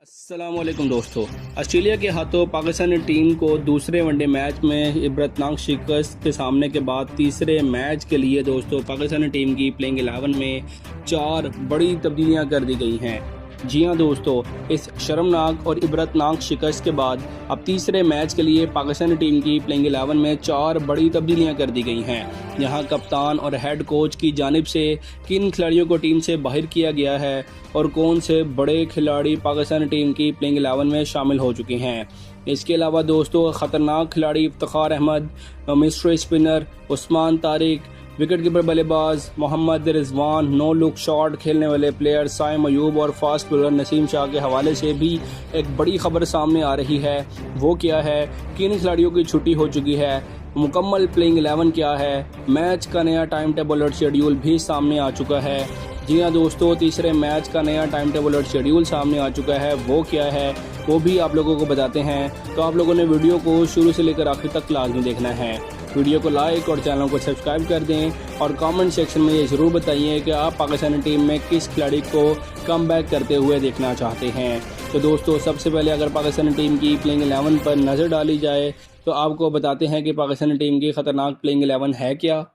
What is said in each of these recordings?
अस्सलामुअलैकुम दोस्तों। ऑस्ट्रेलिया के हाथों पाकिस्तानी टीम को दूसरे वनडे मैच में इबरतनाक शिकस्त के सामने के बाद तीसरे मैच के लिए दोस्तों पाकिस्तानी टीम की प्लेइंग 11 में 4 बड़ी तब्दीलियां कर दी गई हैं। जी हां दोस्तों, इस शर्मनाक और इबरतनाक शिकस्त के बाद अब तीसरे मैच के लिए पाकिस्तानी टीम की प्लेइंग 11 में 4 बड़ी तब्दीलियां कर दी गई हैं। यहां कप्तान और हेड कोच की जानिब से किन खिलाड़ियों को टीम से बाहर किया गया है और कौन से बड़े खिलाड़ी पाकिस्तानी टीम की प्लेइंग 11 में शामिल हो चुके हैं। इसके अलावा दोस्तों ख़तरनाक खिलाड़ी Iftikhar Ahmed, mystery spinner Usman Tariq, wicket keeper बल्लेबाज Mohammad Rizwan, no look shot खेलने वाले प्लेयर साइम अयूब और फास्ट बॉलर नसीम शाह के हवाले से भी एक बड़ी खबर सामने आ रही है। वो क्या है, किन खिलाड़ियों की छुट्टी हो चुकी है, मुकम्मल प्लेइंग 11 क्या है, मैच का नया टाइम टेबल और शेड्यूल भी सामने आ चुका है। जी हाँ दोस्तों, तीसरे मैच का नया टाइम टेबल और शेड्यूल सामने आ चुका है। वो क्या है वो भी आप लोगों को बताते हैं, तो आप लोगों ने वीडियो को शुरू से लेकर आखिर तक लाजमी देखना है। वीडियो को लाइक और चैनल को सब्सक्राइब कर दें और कमेंट सेक्शन में ये ज़रूर बताइए कि आप पाकिस्तानी टीम में किस खिलाड़ी को कम बैक करते हुए देखना चाहते हैं। तो दोस्तों, सबसे पहले अगर पाकिस्तानी टीम की प्लेइंग 11 पर नज़र डाली जाए तो आपको बताते हैं कि पाकिस्तानी टीम की ख़तरनाक प्लेइंग 11 है क्या।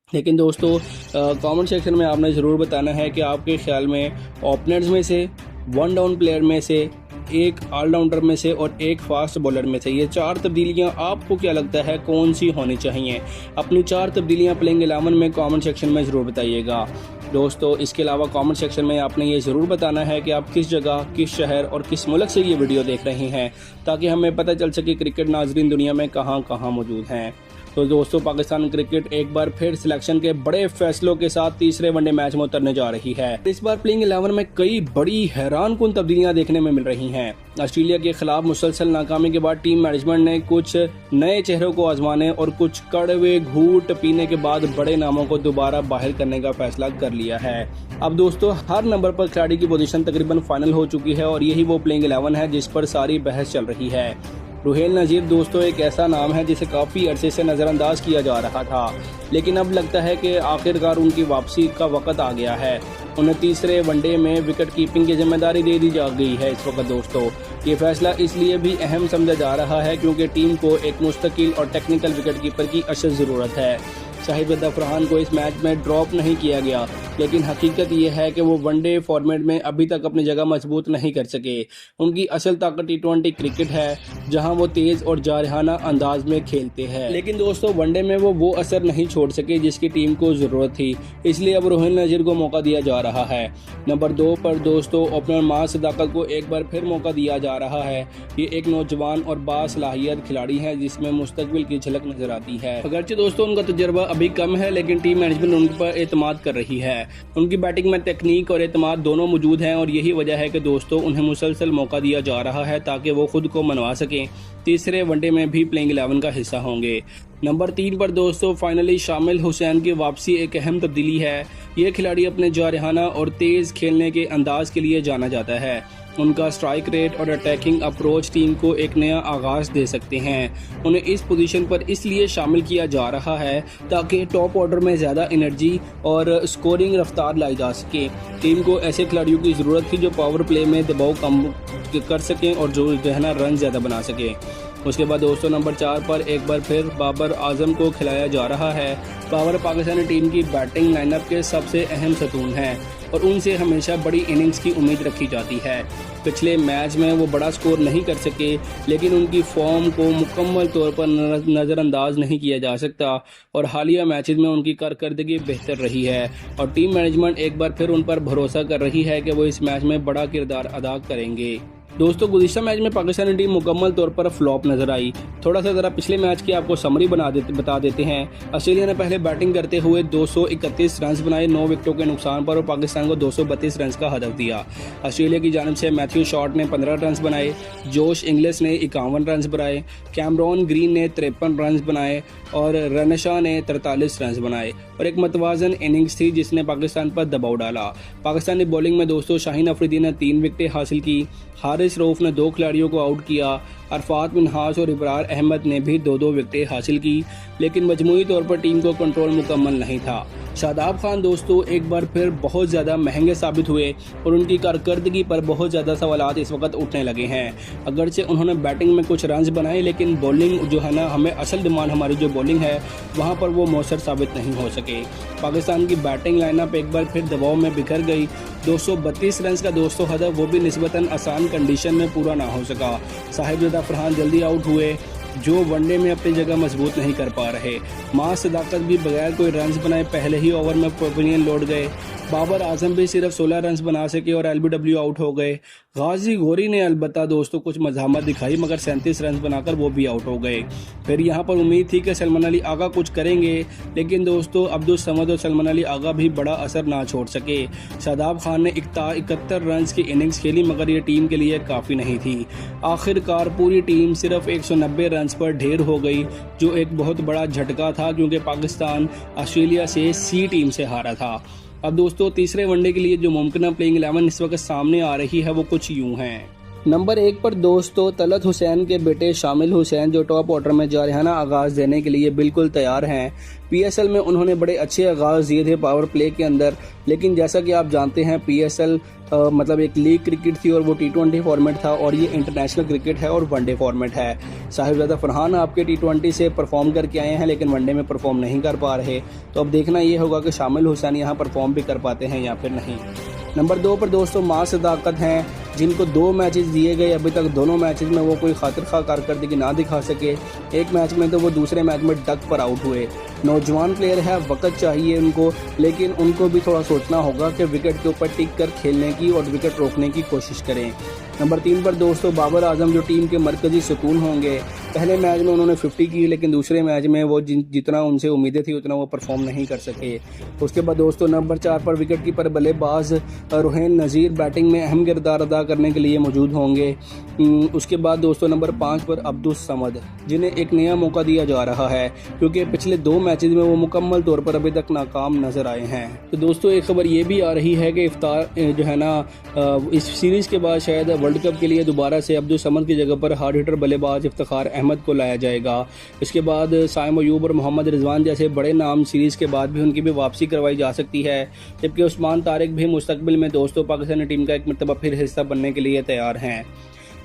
लेकिन दोस्तों, कमेंट सेक्शन में आपने ज़रूर बताना है कि आपके ख्याल में ओपनर्स में से, वन डाउन प्लेयर में से, एक ऑलराउंडर में से और एक फास्ट बॉलर में से ये 4 तब्दीलियां आपको क्या लगता है कौन सी होनी चाहिए। अपनी 4 तब्दीलियां प्लेइंग 11 में कमेंट सेक्शन में ज़रूर बताइएगा। दोस्तों, इसके अलावा कमेंट सेक्शन में आपने ये ज़रूर बताना है कि आप किस जगह, किस शहर और किस मुल्क से ये वीडियो देख रहे हैं, ताकि हमें पता चल सके क्रिकेट नाजरीन दुनिया में कहाँ कहाँ मौजूद हैं। तो दोस्तों, पाकिस्तान क्रिकेट एक बार फिर सिलेक्शन के बड़े फैसलों के साथ तीसरे वनडे मैच में उतरने जा रही है। इस बार प्लेइंग 11 में कई बड़ी हैरानकुन तब्दीलियां देखने में मिल रही हैं। ऑस्ट्रेलिया के खिलाफ मुसलसल नाकामी के बाद टीम मैनेजमेंट ने कुछ नए चेहरों को आजमाने और कुछ कड़वे घूंट पीने के बाद बड़े नामों को दोबारा बाहर करने का फैसला कर लिया है। अब दोस्तों, हर नंबर पर खिलाड़ी की पोजीशन तकरीबन फाइनल हो चुकी है और यही वो प्लेइंग 11 है जिस पर सारी बहस चल रही है। रुहेल नज़ीर दोस्तों एक ऐसा नाम है जिसे काफ़ी अरसे से नज़रअंदाज किया जा रहा था, लेकिन अब लगता है कि आखिरकार उनकी वापसी का वक्त आ गया है। उन्हें तीसरे वनडे में विकेट कीपिंग की जिम्मेदारी दे दी जा गई है। इस वक्त दोस्तों, ये फैसला इसलिए भी अहम समझा जा रहा है क्योंकि टीम को एक मुस्तकिल और टेक्निकल विकेट कीपर की अशद ज़रूरत है। शाहिद फरहान को इस मैच में ड्रॉप नहीं किया गया, लेकिन हकीकत यह है कि वो वनडे फॉर्मेट में अभी तक अपनी जगह मजबूत नहीं कर सके। उनकी असल ताकत T20 क्रिकेट है, जहां वो तेज़ और जारहाना अंदाज में खेलते हैं। लेकिन दोस्तों, वनडे में वो असर नहीं छोड़ सके जिसकी टीम को ज़रूरत थी, इसलिए अब रुहेल नज़ीर को मौका दिया जा रहा है। नंबर 2 पर दोस्तों ओपनर मां सदाकत को एक बार फिर मौका दिया जा रहा है। ये एक नौजवान और बासलाहियत खिलाड़ी है जिसमें मुस्तकबिल की झलक नजर आती है। अगरचे दोस्तों उनका तजर्बा अभी कम है, लेकिन टीम मैनेजमेंट उन पर एतमाद कर रही है। उनकी बैटिंग में तकनीक और एतमाद दोनों मौजूद हैं और यही वजह है कि दोस्तों उन्हें मुसलसल मौका दिया जा रहा है ताकि वो खुद को मनवा सकें। तीसरे वनडे में भी प्लेइंग 11 का हिस्सा होंगे। नंबर 3 पर दोस्तों फाइनली शामिल हुसैन की वापसी एक अहम तब्दीली है। ये खिलाड़ी अपने जारहाना और तेज़ खेलने के अंदाज के लिए जाना जाता है। उनका स्ट्राइक रेट और अटैकिंग अप्रोच टीम को एक नया आगाज दे सकते हैं। उन्हें इस पोजीशन पर इसलिए शामिल किया जा रहा है ताकि टॉप ऑर्डर में ज़्यादा एनर्जी और स्कोरिंग रफ्तार लाई जा सके। टीम को ऐसे खिलाड़ियों की ज़रूरत थी जो पावर प्ले में दबाव कम कर सकें और जो रन ज़्यादा बना सके। उसके बाद दोस्तों नंबर 4 पर एक बार फिर बाबर आजम को खिलाया जा रहा है। बाबर पाकिस्तानी टीम की बैटिंग लाइनअप के सबसे अहम सतून हैं और उनसे हमेशा बड़ी इनिंग्स की उम्मीद रखी जाती है। पिछले मैच में वो बड़ा स्कोर नहीं कर सके, लेकिन उनकी फॉर्म को मुकम्मल तौर पर नज़रअंदाज नहीं किया जा सकता और हालिया मैचेस में उनकी कारकर्दगी बेहतर रही है और टीम मैनेजमेंट एक बार फिर उन पर भरोसा कर रही है कि वो इस मैच में बड़ा किरदार अदा करेंगे। दोस्तों, गुज़िश्ता मैच में पाकिस्तानी टीम मुकम्मल तौर पर फ्लॉप नजर आई। थोड़ा सा ज़रा पिछले मैच की आपको समरी बता देते हैं। ऑस्ट्रेलिया ने पहले बैटिंग करते हुए 231 रन बनाए 9 विकेटों के नुकसान पर और पाकिस्तान को 232 रन का हदफ दिया। ऑस्ट्रेलिया की जानिब से मैथ्यू शॉर्ट ने 15 रन बनाए, जोश इंग्लिश ने 51 रन बनाए, कैमरॉन ग्रीन ने 53 रन बनाए और रनशा ने 43 रन बनाए और एक मतवाजन इनिंग्स थी जिसने पाकिस्तान पर दबाव डाला। पाकिस्तानी बॉलिंग में दोस्तों शाहीन अफरीदी ने 3 विकेटें हासिल की, हारिस रऊफ ने 2 खिलाड़ियों को आउट किया, अरफात मिनहास और इब्रार अहमद ने भी 2-2 विकेटें हासिल की, लेकिन मजमूई तौर पर टीम को कंट्रोल मुकम्मल नहीं था। शादाब खान दोस्तों एक बार फिर बहुत ज़्यादा महंगे साबित हुए और उनकी कारकर्दगी पर बहुत ज़्यादा सवालात इस वक्त उठने लगे हैं। अगरचे उन्होंने बैटिंग में कुछ रन्स बनाए, लेकिन बॉलिंग जो है ना, हमें असल डिमांड हमारी जो बॉलिंग है वहाँ पर वो मौसर साबित नहीं हो सके। पाकिस्तान की बैटिंग लाइनअप एक बार फिर दबाव में बिखर गई। 232 रन का दोस्तों हदफ वो भी निस्बतन आसान कंडीशन में पूरा ना हो सका। साहिबजादा फरहान जल्दी आउट हुए जो वनडे में अपनी जगह मजबूत नहीं कर पा रहे। मां सदाकत भी बगैर कोई रन्स बनाए पहले ही ओवर में पवेलियन लौट गए। बाबर आजम भी सिर्फ 16 रन्स बना सके और एलबीडब्ल्यू आउट हो गए। गाजी गोरी ने अलबत्ता दोस्तों कुछ मज़ामत दिखाई, मगर 37 रन्स बनाकर वो भी आउट हो गए। फिर यहाँ पर उम्मीद थी कि सलमान अली आगा कुछ करेंगे, लेकिन दोस्तों अब्दुल समद और सलमान अली आगा भी बड़ा असर ना छोड़ सके। शादाब खान ने 71 रन्स की इनिंग्स खेली, मगर ये टीम के लिए काफ़ी नहीं थी। आखिरकार पूरी टीम सिर्फ 190 रन्स पर ढेर हो गई, जो एक बहुत बड़ा झटका था, क्योंकि पाकिस्तान ऑस्ट्रेलिया से सी टीम से हारा था। अब दोस्तों तीसरे वनडे के लिए जो मुमकिन प्लेइंग 11 इस वक्त सामने आ रही है वो कुछ यूं है। नंबर 1 पर दोस्तों तलत हुसैन के बेटे शामिल हुसैन, जो टॉप ऑर्डर में जारहाना आगाज़ देने के लिए बिल्कुल तैयार हैं। पीएसएल में उन्होंने बड़े अच्छे आगाज़ दिए थे पावर प्ले के अंदर, लेकिन जैसा कि आप जानते हैं पीएसएल मतलब एक लीग क्रिकेट थी और वो T20 फॉर्मेट था, और ये इंटरनेशनल क्रिकेट है और वनडे फॉर्मेट है। साहिबजादा फरहान आपके T20 से परफॉर्म करके आए हैं, लेकिन वनडे में परफॉर्म नहीं कर पा रहे। तो अब देखना ये होगा कि शामिल हुसैन यहाँ परफॉर्म भी कर पाते हैं या फिर नहीं। नंबर 2 पर दोस्तों मां सदाकत हैं, जिनको 2 मैचेस दिए गए, अभी तक दोनों मैचेस में वो कोई खातिर खा कारकर्दगी ना दिखा सके। एक मैच में तो वो दूसरे मैच में डक पर आउट हुए। नौजवान प्लेयर है, वक्त चाहिए उनको, लेकिन उनको भी थोड़ा सोचना होगा कि विकेट के ऊपर टिक कर खेलने की और विकेट रोकने की कोशिश करें। नंबर 3 पर दोस्तों बाबर आजम, जो टीम के मरकजी सुकून होंगे। पहले मैच में उन्होंने 50 की, लेकिन दूसरे मैच में वो जितना उनसे उम्मीदें थी उतना वो परफॉर्म नहीं कर सके। उसके बाद दोस्तों नंबर 4 पर विकेट कीपर बल्लेबाज रोहन नज़ीर बैटिंग में अहम किरदार अदा करने के लिए मौजूद होंगे। उसके बाद दोस्तों नंबर 5 पर अब्दुल समद, जिन्हें एक नया मौका दिया जा रहा है, क्योंकि पिछले 2 मैचेस में वो मुकम्मल तौर पर अभी तक नाकाम नजर आए हैं। तो दोस्तों एक खबर ये भी आ रही है कि इफ्तार जो है ना, इस सीरीज़ के बाद शायद वर्ल्ड कप के लिए दोबारा से अब्दुल समद की जगह पर हार्ड हिटर बल्लेबाज इफ्तिखार अहमद को लाया जाएगा। इसके बाद साइम अयूब और मोहम्मद रिजवान जैसे बड़े नाम सीरीज़ के बाद भी उनकी भी वापसी करवाई जा सकती है, जबकि उस्मान तारिक भी मुस्तकबिल में दोस्तों पाकिस्तानी टीम का एक मरतबा फिर हिस्सा बनने के लिए तैयार हैं।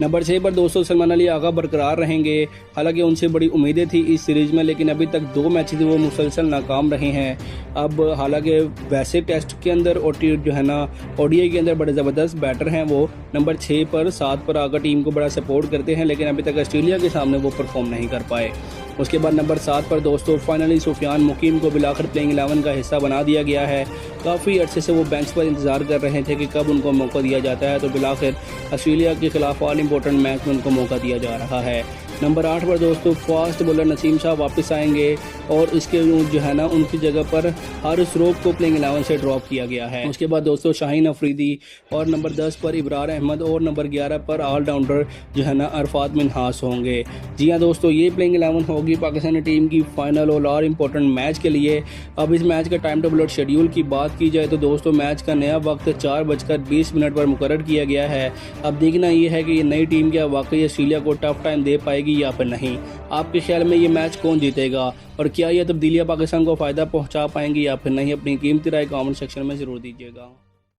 नंबर 6 पर दोस्तों सलमान अली आगा बरकरार रहेंगे। हालांकि उनसे बड़ी उम्मीदें थी इस सीरीज़ में, लेकिन अभी तक 2 मैचेस वो मुसलसल नाकाम रहे हैं। अब हालांकि वैसे टेस्ट के अंदर और जो है ना ओडीआई के अंदर बड़े ज़बरदस्त बैटर हैं वो। नंबर 6 पर 7 पर आगा टीम को बड़ा सपोर्ट करते हैं, लेकिन अभी तक ऑस्ट्रेलिया के सामने वो परफॉर्म नहीं कर पाए। उसके बाद नंबर 7 पर दोस्तों फाइनली सुफियान मुकीम को बिलाखिर प्लेइंग 11 का हिस्सा बना दिया गया है। काफ़ी अर्से से वो बेंच पर इंतजार कर रहे थे कि कब उनको मौका दिया जाता है, तो बिलाखिर ऑस्ट्रेलिया के खिलाफ ऑल इंपॉर्टेंट मैच में उनको मौका दिया जा रहा है। नंबर 8 पर दोस्तों फास्ट बॉलर नसीम शाह वापस आएंगे, और इसके जो है ना उनकी जगह पर हारिस रऊफ को प्लेइंग 11 से ड्रॉप किया गया है। उसके बाद दोस्तों शाहीन अफरीदी, और नंबर 10 पर इब्रार अहमद, और नंबर 11 पर ऑलराउंडर जो है ना अरफात मिन्हास होंगे। जी हाँ दोस्तों, ये प्लेइंग 11 होगी पाकिस्तानी टीम की फाइनल और इंपॉर्टेंट मैच के लिए। अब इस मैच का टाइम टेबल और शेड्यूल की बात की जाए तो दोस्तों मैच का नया वक्त 4:20 पर मुकर्रर किया गया है। अब देखना ये है कि ये नई टीम क्या वाकई ऑस्ट्रेलिया को टफ टाइम दे पाएगी या फिर नहीं। आपके ख्याल में ये मैच कौन जीतेगा, और क्या ये तब्दीलियां पाकिस्तान को फ़ायदा पहुंचा पाएंगी या फिर नहीं? अपनी कीमती राय कमेंट सेक्शन में ज़रूर दीजिएगा।